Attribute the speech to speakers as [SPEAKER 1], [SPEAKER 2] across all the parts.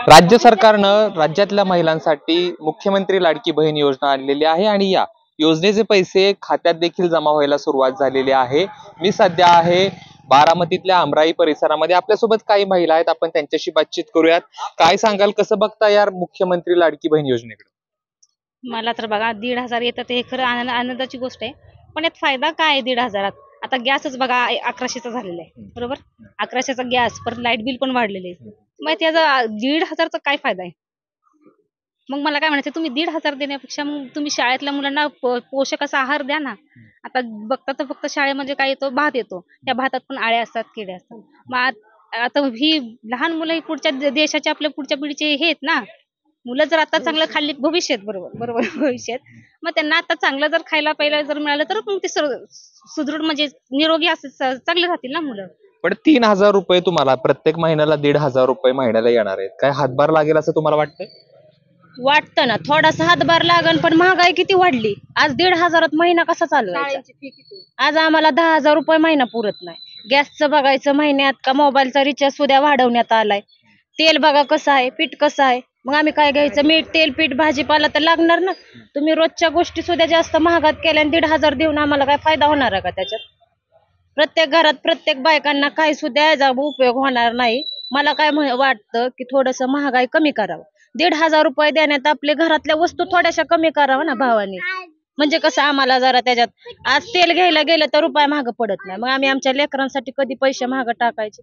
[SPEAKER 1] राज्य सरकारनं राज्यातल्या महिलांसाठी मुख्यमंत्री लाडकी बहीण योजना आणलेली आहे आणि या योजनेचे पैसे खात्यात देखील जमा व्हायला सुरुवात झालेली आहे। मी सध्या आहे बारामतीतल्या आमराई परिसरामध्ये। आपल्यासोबत काही महिला आहेत, आपण त्यांच्याशी बातचीत करूयात। काय सांगाल, कसं बघता यार मुख्यमंत्री लाडकी बहीण योजनेकडे?
[SPEAKER 2] मला तर बघा 1,500 येतात हे खरं आनंदाची गोष्ट आहे, पण यात फायदा काय आहे 1,500? आता गॅसच बघा 1100चा झालेला आहे, बरोबर? 1100चा गॅस, परत लाईट बिल पण वाढलेले आहे। मग त्याचा 1,500चा काय फायदा आहे? मग मला काय म्हणायचं, तुम्ही 1,500 देण्यापेक्षा मग तुम्ही शाळेतल्या मुलांना पोषक असा आहार द्या ना। आता बघता तर फक्त शाळेमध्ये काय येतो, भात येतो, त्या भातात पण आळ्या असतात, किडे असतात। मग आता ही लहान मुलं ही पुढच्या देशाच्या आपल्या पुढच्या पिढीचे हे आहेत ना। मुलं जर आता चांगलं खाल्ली, भविष्यात बरोबर बरोबर भविष्यात मग त्यांना आता चांगलं जर खायला प्यायला जर मिळालं तर मग ते सुदृढ म्हणजे निरोगी असे चांगले राहतील ना मुलं।
[SPEAKER 1] पण 3,000 रुपये तुम्हाला प्रत्येक महिन्याला 1,500 रुपये महिन्याला येणार आहेत, काय हातभार लागेल असं तुम्हाला वाटतं?
[SPEAKER 2] वाटतं ना, थोडासा हातभार लागन, पण महागाई किती वाढली। आज 1,500 महिना कसा चालवायचा? आज आम्हाला 10,000 रुपये महिना पुरत नाही। गॅसचं बघायचं महिन्यात, का मोबाईलचा रिचार्ज सुद्धा वाढवण्यात आलाय। तेल बघा कसं आहे, पीठ कसं आहे, मग आम्ही काय घ्यायचं? मीठ, तेल, पीठ, भाजीपाला तर लागणार ना। तुम्ही रोजच्या गोष्टी सुद्धा जास्त महागात केल्या आणि 1,500 देऊन आम्हाला काय फायदा होणार आहे का त्याच्यात? प्रत्येक घरात प्रत्येक बायकांना काही सुद्धा याचा उपयोग होणार नाही। मला काय वाटतं की थोडस महागाई कमी करावं। 1,500 रुपये देण्यात आपले घरातल्या वस्तू थोड्याशा कमी करावं ना भावाने। म्हणजे कसं आम्हाला जरा त्याच्यात आज तेल घ्यायला गेलं तर रुपये महाग पडत नाही, मग आम्ही आमच्या लेकरांसाठी कधी पैसे महाग टाकायचे?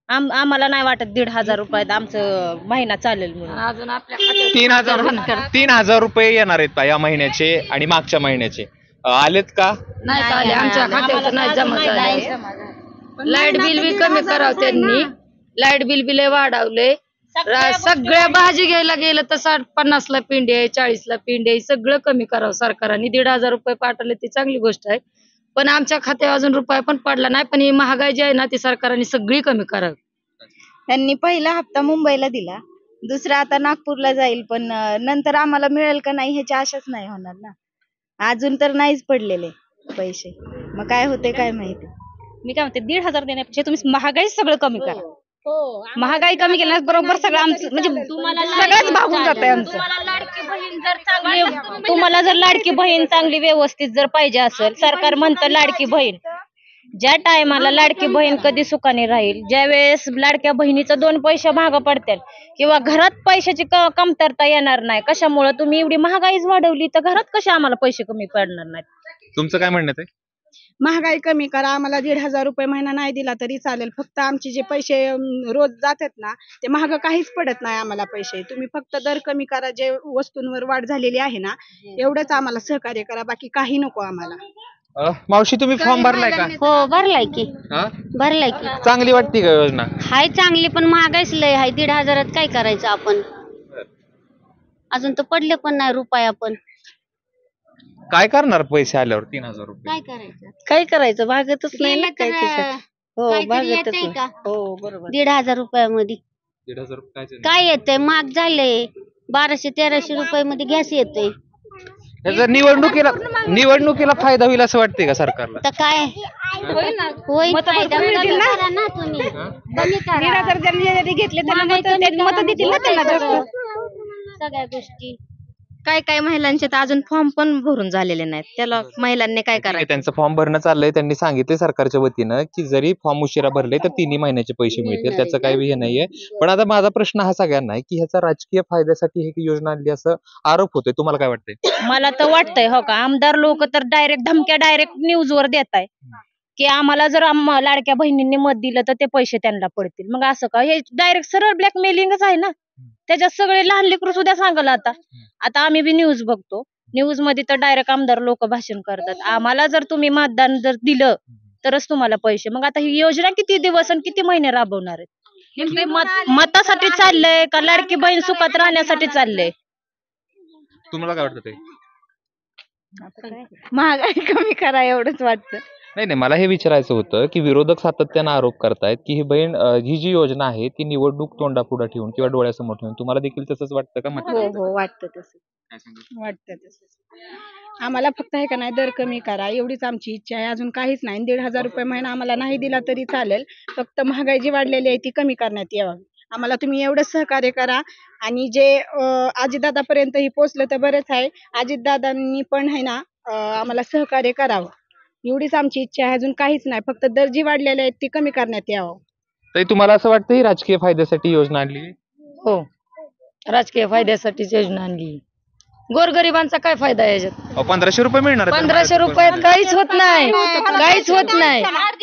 [SPEAKER 2] आम्हाला नाही वाटत 1,500 रुपयात आमचं महिना चालेल म्हणून। अजून आपल्या
[SPEAKER 1] 3,000 रुपये येणार आहेत या महिन्याचे आणि मागच्या महिन्याचे आलेत का?
[SPEAKER 2] नाही आले, आमच्या खात्यात नाही जमा झाले। लाईट बिल बी कमी करावं त्यांनी, लाईट बिल बी लय वाढवले। सगळ्या भाजी घ्यायला गेलं तर 50ला पिंडी आहे, 40ला पिंडी आहे, सगळं कमी करावं सरकारने। 1,500 रुपये पाठवले ती चांगली गोष्ट आहे, पण आमच्या खात्यावर अजून रुपया पण पडला नाही। पण ही महागाई जी आहे ना ती सरकारने सगळी कमी करावी।
[SPEAKER 3] त्यांनी पहिला हप्ता मुंबईला दिला, दुसरा आता नागपूरला जाईल, पण नंतर आम्हाला मिळेल का नाही ह्याची आशाच नाही होणार ना। अजून तर नाहीच पडलेले पैसे, मग काय होते काय माहिती।
[SPEAKER 2] मी काय म्हणते, 1,500 देण्यापेक्षा तुम्ही महागाई सगळं कमी करा। महागाई कमी केल्यास बरोबर सगळं आमचं म्हणजे सगळंच भागून जात आहे आमचं। तुम्हाला जर लाडकी बहीण चांगली व्यवस्थित जर पाहिजे असेल, सरकार म्हणतं लाडकी बहीण, ज्या टायमाला लाडकी बहीण कधी सुखाने राहील, ज्या वेळेस लाडक्या बहिणीचं 2 पैसे महाग पडतील किंवा घरात पैशाची कमतरता येणार नाही, कशामुळे? तुम्ही एवढी महागाईच वाढवली तर घरात कशा आम्हाला पैसे कमी पडणार नाहीत?
[SPEAKER 1] तुमचं काय म्हणणं आहे?
[SPEAKER 3] महागाई कमी करा, आम्हाला 1,500 रुपये महिना नाही दिला तरी चालेल, फक्त आमचे जे पैसे रोज जातात ना ते महाग काहीच पडत नाही आम्हाला पैसे। तुम्ही फक्त दर कमी करा, जे वस्तूंवर वाढ झालेली आहे ना एवढंच आम्हाला सहकार्य करा, बाकी काही नको आम्हाला।
[SPEAKER 1] मावशी, तुम्ही फॉर्म भरलाय का?
[SPEAKER 4] हो भरलाय की, भरलाय की।
[SPEAKER 1] चांगली वाटते का योजना?
[SPEAKER 4] हाय चांगली, पण महागाईच लय हाय। 1,500 काय करायचं आपण? अजून तर पडले पण नाही रुपया पण।
[SPEAKER 1] काय करणार पैसे आल्यावर 3,000 रुपये?
[SPEAKER 4] काय करायचं?
[SPEAKER 3] काय करायचं, भागतच नाही ना काय
[SPEAKER 4] केलं तर,
[SPEAKER 3] खिशात। हो
[SPEAKER 4] काहीतरी
[SPEAKER 3] भागतच
[SPEAKER 4] येतंय
[SPEAKER 3] नाही।
[SPEAKER 4] का?
[SPEAKER 3] हो बरोबर।
[SPEAKER 4] 1,500 रुपयामध्ये
[SPEAKER 1] 1,500 रुपये
[SPEAKER 4] काय येतंय? महाग झालंय। 1200-1300 रुपयामध्ये गॅस येतोय।
[SPEAKER 1] याचा निवडणुकीला फायदा होईल असं वाटतंय का सरकारला?
[SPEAKER 4] तर काय होईल फायदा करा ना तुम्ही, कमी करा।
[SPEAKER 3] 1,500 ज्यांनी घेतले त्यांना मत देतील ना त्यांना जास्त।
[SPEAKER 4] सगळ्या गोष्टी
[SPEAKER 3] काय महिलांचे तर अजून फॉर्म पण भरून झालेले नाहीत, त्याला महिलांनी काय करायचं?
[SPEAKER 1] त्यांचं फॉर्म भरणं चाललंय। त्यांनी सांगितले सरकारच्या वतीनं की जरी फॉर्म उशिरा भरले तर 3 महिन्याचे पैसे मिळतील, त्याचं काही हे नाहीये। पण आता माझा प्रश्न हा सगळ्यांना आहे की ह्याचा राजकीय फायद्यासाठी ही योजना आणली असं आरोप होतोय, तुम्हाला काय वाटतंय?
[SPEAKER 2] मला तर वाटतंय हो का, आमदार लोक तर धमक्या डायरेक्ट न्यूजवर देत आहे की आम्हाला जर लाडक्या बहिणींनी मत दिलं तर ते पैसे त्यांना पडतील। मग असं का? हे डायरेक्ट सरळ ब्लॅकमेलिंगच आहे ना। त्याच्यात सगळे लहान लेकरू सुद्धा सांगल। आता आम्ही बी न्यूज बघतो, न्यूज मध्ये तर डायरेक्ट आमदार लोक भाषण करतात, आम्हाला जर तुम्ही मतदान जर दिलं तरच तुम्हाला पैसे। मग आता ही योजना किती दिवस आणि किती महिने राबवणार आहेत? मतासाठी चाललंय का लाडकी बहीण सुखात राहण्यासाठी चाललंय?
[SPEAKER 1] तुम्हाला काय वाटतं?
[SPEAKER 3] महागाई कमी करा एवढंच वाटतं।
[SPEAKER 1] नाही, मला हे विचारायचं होतं की विरोधक सातत्यानं आरोप करतायत की ही जी योजना आहे ती निवडणूक तोंडापुढे ठेवून किंवा डोळ्यासमोर ठेवून, तुम्हाला देखील तसंच वाटतं का?
[SPEAKER 3] हो वाटतं तसं। आम्हाला फक्त आहे का नाही दर कमी करा एवढीच आमची इच्छा आहे, अजून काहीच नाही। 1,500 रुपये महिना आम्हाला नाही दिला तरी चालेल, फक्त महागाई जी वाढलेली आहे ती कमी करण्यात यावी। आम्हाला तुम्ही एवढं सहकार्य करा आणि जे अजितदादापर्यंत ही पोचलं तर बरंच आहे. अजितदादांनी पण आहे ना आम्हाला सहकार्य करावं एवढीच आमची इच्छा आहे. अजून काहीच नाही, फक्त दर जी वाढलेले आहेत ती कमी करण्यात यावं.
[SPEAKER 1] तरी तुम्हाला असं वाटतं ही राजकीय फायद्यासाठी योजना आणली?
[SPEAKER 5] हो, राजकीय फायद्यासाठीच योजना आणली. गोरगरिबांचा काय फायदा आहे याच्यात?
[SPEAKER 1] 1500 रुपये मिळणार आहेत.
[SPEAKER 5] 1500 रुपयात काहीच होत नाही, काहीच होत नाही. 8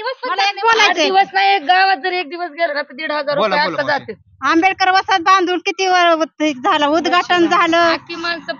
[SPEAKER 5] दिवस नाही, एक गावात जर एक दिवस गेला ना तर 1500 रुपये आता जाते.
[SPEAKER 3] आंबेडकर वसाहत बांधून किती झालं, उद्घाटन झालं,
[SPEAKER 5] बाकी माणसं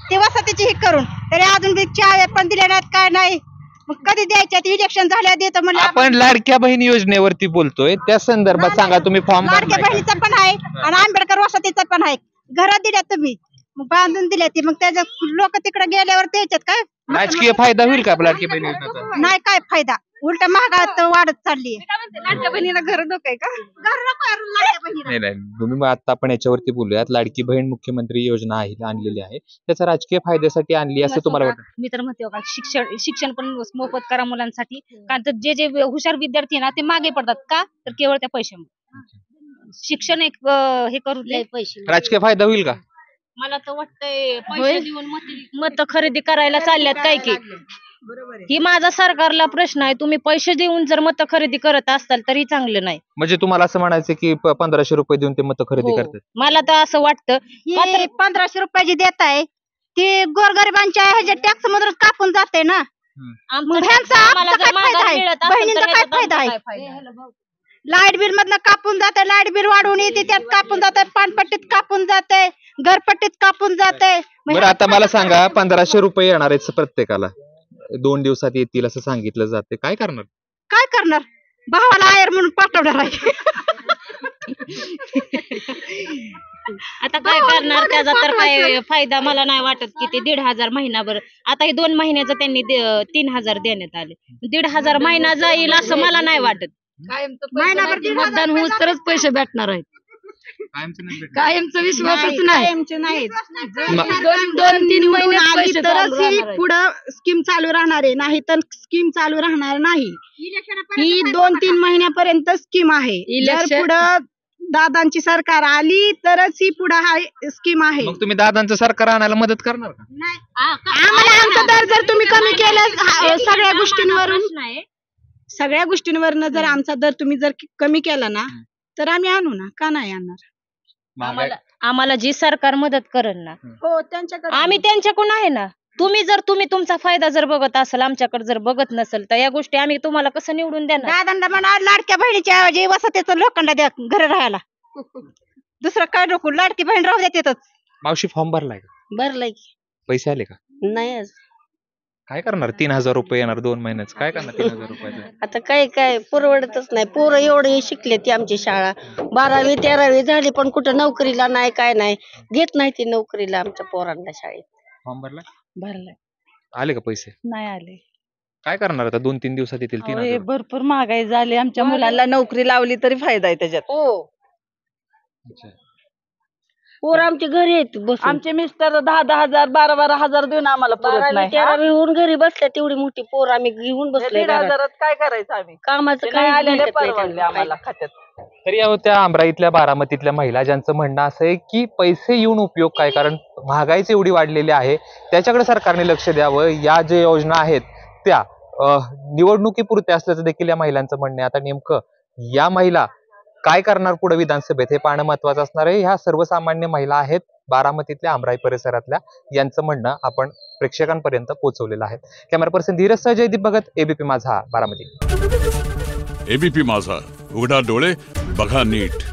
[SPEAKER 3] ती वसाहतीची ही करून तरी अजून बी चाव्या पण दिल्या नाहीत, काय नाही. मग कधी द्यायच्या? इलेक्शन झाल्या देतं म्हणलं.
[SPEAKER 1] आपण लाडक्या बहिणी योजनेवरती बोलतोय, त्या संदर्भात सांगा. तुम्ही फॉर्म
[SPEAKER 3] लाडक्या बहिणीचा पण आहे आणि आंबेडकर वसाहतीचा पण आहे. घरात दिल्या तुम्ही, मग बांधून दिल्या ती, मग त्याच्या लोक तिकडे गेल्यावर द्यायच्यात काय?
[SPEAKER 1] राजकीय फायदा होईल का लाडकी बहिणी योजनेचा?
[SPEAKER 3] नाही, काय फायदा, उलट महागाई वाढत चालली. लाडक्या बहिणीला घर नको आहे का? घर नको आहे लाडक्या बहिणीला.
[SPEAKER 1] नाही नाही, तुम्ही आता आपण याच्यावरती बोलूयात. लाडकी बहीण मुख्यमंत्री योजना आहे आणलेली आहे, त्याचा राजकीय फायद्यासाठी आणली असं तुम्हाला वाटतं?
[SPEAKER 2] मी तर म्हणते बघा, शिक्षण पण मोफत करा मुलांसाठी. कारण तर जे हुशार विद्यार्थी आहे ना ते मागे पडतात का, तर केवळ त्या पैशामुळे. शिक्षण एक हे करू दे.
[SPEAKER 4] पैसे
[SPEAKER 1] राजकीय फायदा होईल का?
[SPEAKER 2] मला तर वाटतंय पैसे देऊन मत खरेदी करायला चालल्यात काय की. ही माझा सरकारला प्रश्न आहे. तुम्ही पैसे देऊन जर मत खरेदी करत असाल तरी चांगलं नाही.
[SPEAKER 1] म्हणजे तुम्हाला असं म्हणायचं की 1500 रुपये देऊन ते मत खरेदी
[SPEAKER 2] हो.
[SPEAKER 1] करतात?
[SPEAKER 2] मला तर असं वाटतं.
[SPEAKER 3] 1500 रुपये जी देत आहे ती गोरगरिबांच्या ह्याच्या टॅक्स मधून कापून जाते ना. मग ह्यांचा आमचा काय फायदा आहे? बहिणींचा काय फायदा आहे? लाईट बिल मधलं कापून जाते, लाईट बिल वाढवून येते, त्यात कापून जाते, पाणपट्टीत कापून जाते, घरपट्टीत कापून जाते.
[SPEAKER 1] बरं, आता मला सांगा, 1500 रुपये येणार आहेत प्रत्येकाला, 2 दिवसात येतील असं सांगितलं जाते, काय करणार?
[SPEAKER 3] काय करणार? भावाला आयर म्हणून पाठवणार आहे.
[SPEAKER 2] आता काय करणार? त्याचा तर काय फायदा मला नाही वाटत की ते 1500 महिनाभर. आता हे 2 महिन्याचं त्यांनी 3000 देण्यात आले. 1500 महिना जाईल असं मला नाही वाटत.
[SPEAKER 5] मतदान होऊस तरच पैसे भेटणार आहेत. कायमचा विश्वासच नाही.
[SPEAKER 3] कायमचे नाहीत.
[SPEAKER 5] 2-3 महिन्यात पैसे
[SPEAKER 3] तरच ही पुढं स्कीम चालू राहणार आहे, नाही तर स्कीम चालू राहणार नाही. ही 2-3 महिन्यापर्यंत स्कीम आहे. जर पुढं दादांची सरकार आली तरच ही पुढं हा स्कीम आहे.
[SPEAKER 1] मग तुम्ही दादांचं सरकार आणायला मदत करणार का?
[SPEAKER 3] आम्हाला आमचा दर जर तुम्ही कमी केलं सगळ्या गोष्टींवरनं जर आमचा दर तुम्ही जर कमी केला ना तर आम्ही आणू ना, का नाही आणणार?
[SPEAKER 2] आम्हाला जी सरकार मदत करेल ना,
[SPEAKER 3] हो, त्यांच्याकडे
[SPEAKER 2] आम्ही त्यांच्याकडून आहे ना. तुम्ही तुमचा फायदा जर बघत असाल, आमच्याकडे जर बघत नसेल तर या गोष्टी आम्ही तुम्हाला कसं निवडून देणार?
[SPEAKER 3] दादांना म्हणा लाडक्या बहिणीच्या ऐवजी वसतीचं लोकांना द्या घर राहायला. दुसरं काय नको, लाडकी बहीण राहू द्या तिथंच.
[SPEAKER 1] मावशी फॉर्म भरलाय का?
[SPEAKER 4] भरलंय की
[SPEAKER 1] पैसे आले का?
[SPEAKER 4] नाही.
[SPEAKER 1] काय करणार? 3000 रुपये येणार 2 महिन्याच, काय करणार 3000 रुपयाचं?
[SPEAKER 4] आता काय परवडतच नाही. पोरं एवढे शिकले ती आमची शाळा 12वी 13वी झाली पण कुठं नोकरीला नाही, काय नाही, घेत नाही ती नोकरीला आमच्या पोरांना शाळेत.
[SPEAKER 1] फॉर्म भरलाय?
[SPEAKER 2] भरलाय.
[SPEAKER 1] आले का पैसे?
[SPEAKER 2] नाही आले.
[SPEAKER 1] काय करणार आता? 2-3 दिवसात येतील 3000?
[SPEAKER 5] भरपूर महागाई झाली. आमच्या मुलांना नोकरी लावली तरी फायदा आहे त्याच्यात.
[SPEAKER 4] हो,
[SPEAKER 1] अच्छा.
[SPEAKER 4] पोरं आमच्या घरी आहेत बसून.
[SPEAKER 5] आमचे मिस्टर 10,000 12,000 देऊन आम्हाला पुरत
[SPEAKER 4] 12वी
[SPEAKER 5] नाही.
[SPEAKER 4] 13वी होऊन घरी बसल्या, तेवढी मोठी पोर आम्ही घेऊन बसलोय घरात.
[SPEAKER 5] 1,500 काय करायचं आम्ही?
[SPEAKER 4] कामाचं
[SPEAKER 5] काय
[SPEAKER 4] काही
[SPEAKER 5] आलेले
[SPEAKER 4] भेटत नाही
[SPEAKER 5] परवडले
[SPEAKER 4] त्यांना.
[SPEAKER 5] आम्हाला खात्यात.
[SPEAKER 1] तर या होत्या अमराईतल्या बारामतीतल्या महिला, ज्यांचं म्हणणं असं आहे की पैसे येऊन उपयोग काय, कारण महागाईच एवढी वाढलेली आहे, त्याच्याकडे सरकारने लक्ष द्यावं. या ज्या योजना आहेत त्या निवडणुकीपुरत्या असल्याचं देखील या महिलांचं म्हणणं आहे. आता नेमकं या महिला काय करणार पुढे विधानसभेत हे पाहणं महत्वाचं असणार आहे. ह्या सर्वसामान्य महिला आहेत बारामतीतल्या अमराई परिसरातल्या, यांचं म्हणणं आपण प्रेक्षकांपर्यंत पोहोचवलेलं आहे. कॅमेरा पर्सन धीरज सह जयदीप भगत, एबीपी माझा, बारामती.
[SPEAKER 6] एबीपी माझा, उघडा डोळे बघा नीट.